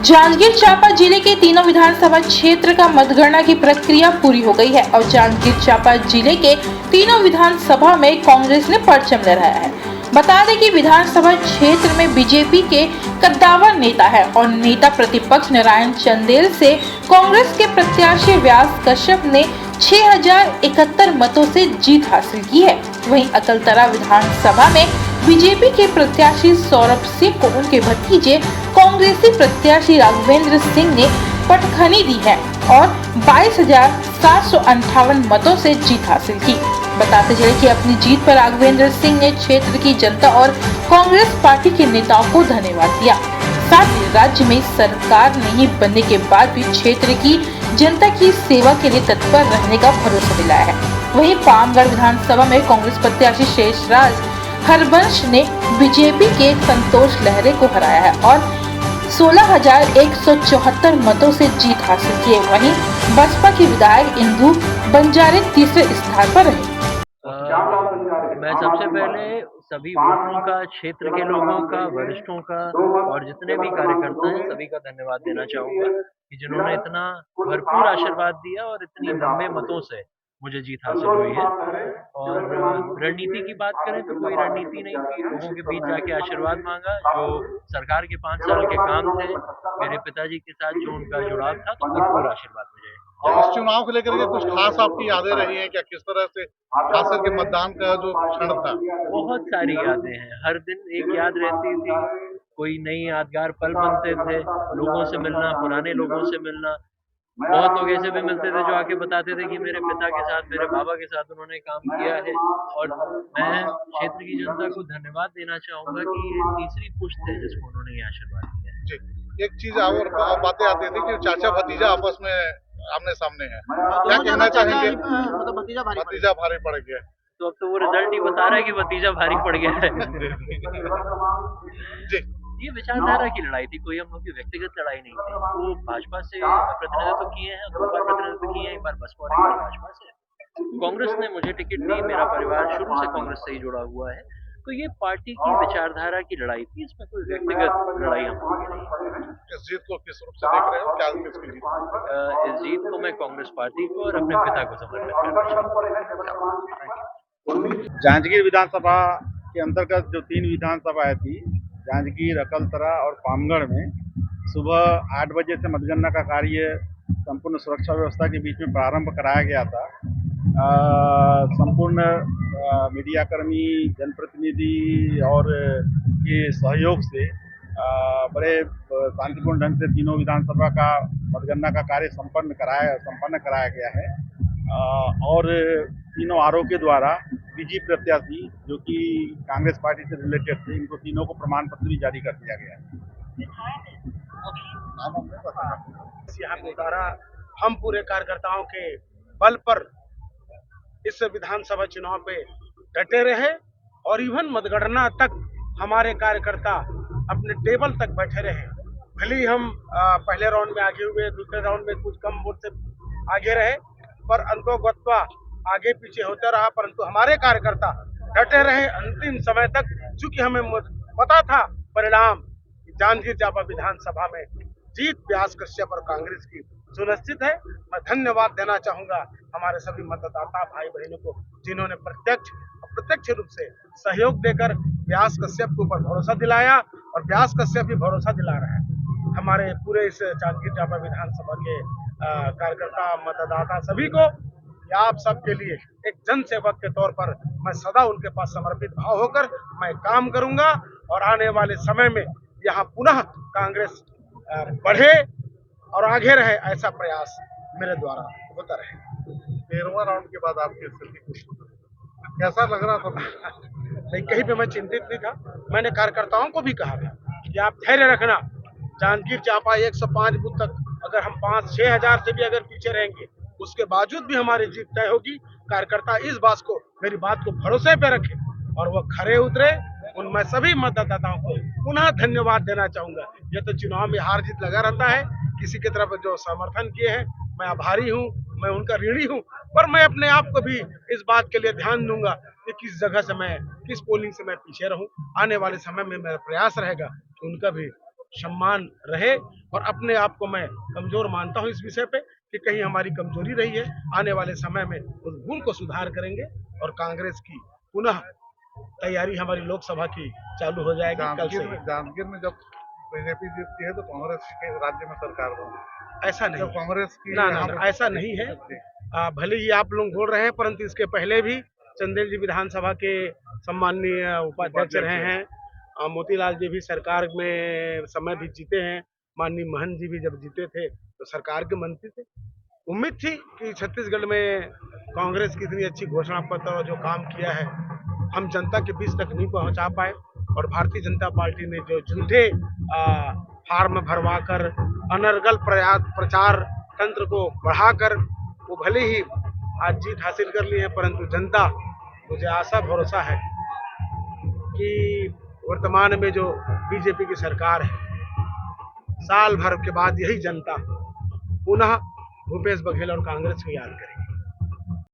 जांजगीर चांपा जिले के तीनों विधानसभा क्षेत्र का मतगणना की प्रक्रिया पूरी हो गई है और जांजगीर चांपा जिले के तीनों विधानसभा में कांग्रेस ने परचम लहराया है। बता दें कि विधानसभा क्षेत्र में बीजेपी के कद्दावर नेता है और नेता प्रतिपक्ष नारायण चंदेल से कांग्रेस के प्रत्याशी व्यास कश्यप ने 6071 मतों से जीत हासिल की है। वहीं अकलतरा विधानसभा में बीजेपी के प्रत्याशी सौरभ सिंह को उनके भतीजे कांग्रेसी प्रत्याशी राघवेंद्र सिंह ने पटखनी दी है और 22,758 मतों से जीत हासिल की। बताते चले कि अपनी जीत पर राघवेंद्र सिंह ने क्षेत्र की जनता और कांग्रेस पार्टी के नेताओं को धन्यवाद दिया। साथ ही राज्य में सरकार नहीं बनने के बाद भी क्षेत्र की जनता की सेवा के लिए तत्पर रहने का भरोसा दिलाया है। वहीं पामगढ़ विधानसभा में कांग्रेस प्रत्याशी शेषराज हरबंश ने बीजेपी के संतोष लहरे को हराया है और 16,174 मतों से जीत हासिल की है। वहीं बसपा के विधायक इंदु बंजारे तीसरे स्थान पर रहे। मैं सबसे पहले सभी वोटरों का, क्षेत्र के लोगों का, वरिष्ठों का और जितने भी कार्यकर्ता हैं सभी का धन्यवाद देना चाहूँगा कि जिन्होंने इतना भरपूर आशीर्वाद दिया और इतनी लंबे मतों से मुझे जीत हासिल हुई है। और रणनीति की बात करें तो कोई रणनीति नहीं थी, लोगों के बीच जाके आशीर्वाद मांगा। जो सरकार के 5 साल के काम थे, मेरे पिताजी के साथ जो उनका जुड़ाव था, तो भरपूर आशीर्वाद मुझे। इस चुनाव को लेकर के कुछ खास आपकी यादें रही हैं क्या? किस तरह से खास करके मतदान का जो क्षण था? बहुत सारी यादें हैं, हर दिन एक याद रहती थी, कोई नई यादगार पल बनते थे, लोगों से मिलना, पुराने लोगों से मिलना। बहुत लोग ऐसे भी मिलते थे जो आके बताते थे कि मेरे पिता के साथ, मेरे बाबा के साथ उन्होंने काम किया है। और मैं क्षेत्र की जनता को धन्यवाद देना चाहूँगा कि ये तीसरी पुश्त है जिसको उन्होंने ये आशीर्वाद दिया है। जी, एक चीज और बातें आती थी कि चाचा भतीजा आपस में आमने सामने हैं, क्या कहना चाहेंगे? मतलब भतीजा भारी पड़ गया। तो अब तो वो रिजल्ट ही बता रहा है कि भतीजा भारी पड़ गया है। जी, ये विचारधारा की लड़ाई थी, कोई हम लोग की व्यक्तिगत लड़ाई नहीं थी। वो भाजपा से प्रतिनिधित्व किए हैं, 2 बार प्रतिनिधित्व किए हैं, एक बार बसपा और एक बार भाजपा से। कांग्रेस ने मुझे टिकट दी, मेरा परिवार शुरू से कांग्रेस से ही जुड़ा हुआ है, तो ये पार्टी की विचारधारा की लड़ाई थी, इसमें कोई व्यक्तिगत लड़ाई हम लोग की नहीं। इस जीत को किस रूप से देख रहे हो? क्या किसकी जीत? इस जीत को मैं कांग्रेस पार्टी को और अपने पिता को समर्पित करना चाहूँगा। जांजगीर विधानसभा के अंतर्गत जो 3 विधानसभाएं थी, जांजगीर, अकलतरा और पामगढ़ में सुबह 8 बजे से मतगणना का कार्य संपूर्ण सुरक्षा व्यवस्था के बीच में प्रारंभ कराया गया था। संपूर्ण मीडियाकर्मी, जनप्रतिनिधि और के सहयोग से बड़े शांतिपूर्ण ढंग से तीनों विधानसभा का मतगणना का कार्य संपन्न कराया गया है। और तीनों आरोप के द्वारा बीजेपी प्रत्याशी जो कि कांग्रेस पार्टी से रिलेटेड थे, इनको तीनों को प्रमाण पत्र भी जारी कर दिया गया है। यहाँ के द्वारा हम पूरे कार्यकर्ताओं के बल पर इस विधानसभा चुनाव पे डटे रहे और इवन मतगणना तक हमारे कार्यकर्ता अपने टेबल तक बैठे रहे। भले ही हम पहले राउंड में आगे हुए, दूसरे राउंड में कुछ कम वोट से आगे रहे, पर अंतोगत्वा आगे पीछे होता रहा, परंतु हमारे कार्यकर्ता डटे रहे अंतिम समय तक। चूंकि हमें पता था परिणाम जांजगीर चांपा विधानसभा में जीत व्यास कश्यप और कांग्रेस की सुनिश्चित है। मैं धन्यवाद देना चाहूंगा हमारे सभी मतदाता भाई बहनों को, जिन्होंने प्रत्यक्ष रूप से सहयोग देकर व्यास कश्यप के ऊपर भरोसा दिलाया और व्यास कश्यप भी भरोसा दिला रहा है। हमारे पूरे इस जांजगीर चांपा विधानसभा के कार्यकर्ता, मतदाता सभी को, आप सबके लिए एक जन सेवक के तौर पर मैं सदा उनके पास समर्पित भाव होकर मैं काम करूंगा और आने वाले समय में यहाँ पुनः कांग्रेस बढ़े और आगे रहे, ऐसा प्रयास मेरे द्वारा होता रहे। 13वां राउंड के बाद आपकी स्थिति कैसा लग रहा था? नहीं, कहीं पे मैं चिंतित नहीं था। मैंने कार्यकर्ताओं को भी कहा था कि आप धैर्य रखना, जांजगीर चांपा 105 बूथ तक अगर हम 5-6 हजार से भी अगर पीछे रहेंगे, उसके बावजूद भी हमारी जीत तय होगी। कार्यकर्ता इस मेरी बात को भरोसे पे रखे और वो खरे उतरे। उनमें सभी मतदाताओं को पुनः धन्यवाद देना चाहूंगा। ये तो चुनाव में हार जीत लगा रहता है, किसी की तरफ जो समर्थन किए हैं मैं आभारी हूँ, मैं उनका ऋणी हूँ, पर मैं अपने आप को भी इस बात के लिए ध्यान दूंगा कि किस जगह से मैं, किस पोलिंग से मैं पीछे रहूं। आने वाले समय में मेरा प्रयास रहेगा कि उनका भी सम्मान रहे। और अपने आप को मैं कमजोर मानता हूं इस विषय पे कि कहीं हमारी कमजोरी रही है। आने वाले समय में उस भूल को सुधार करेंगे और कांग्रेस की पुनः तैयारी हमारी लोकसभा की चालू हो जाएगी कल से। जांजगीर में जब बीजेपी जीतती है तो कांग्रेस के राज्य में सरकार होगी। ऐसा नहीं, जब कांग्रेस की ना, ऐसा नहीं है। भले ही आप लोग बोल रहे हैं, परंतु इसके पहले भी चंदेल जी विधानसभा के सम्माननीय उपाध्यक्ष रहे हैं। मोतीलाल जी भी सरकार में समय भी जीते हैं। माननीय महन जी भी जब जीते थे तो सरकार के मंत्री थे। उम्मीद थी कि छत्तीसगढ़ में कांग्रेस की इतनी अच्छी घोषणा पत्र और जो काम किया है हम जनता के बीच तक नहीं पहुंचा पाए। और भारतीय जनता पार्टी ने जो झूठे फार्म भरवाकर अनर्गल प्रचार तंत्र को बढ़ाकर वो भले ही आज जीत हासिल कर ली है, परंतु जनता, मुझे आशा भरोसा है कि वर्तमान में जो बीजेपी की सरकार है, साल भर के बाद यही जनता पुनः भूपेश बघेल और कांग्रेस को याद करेगी।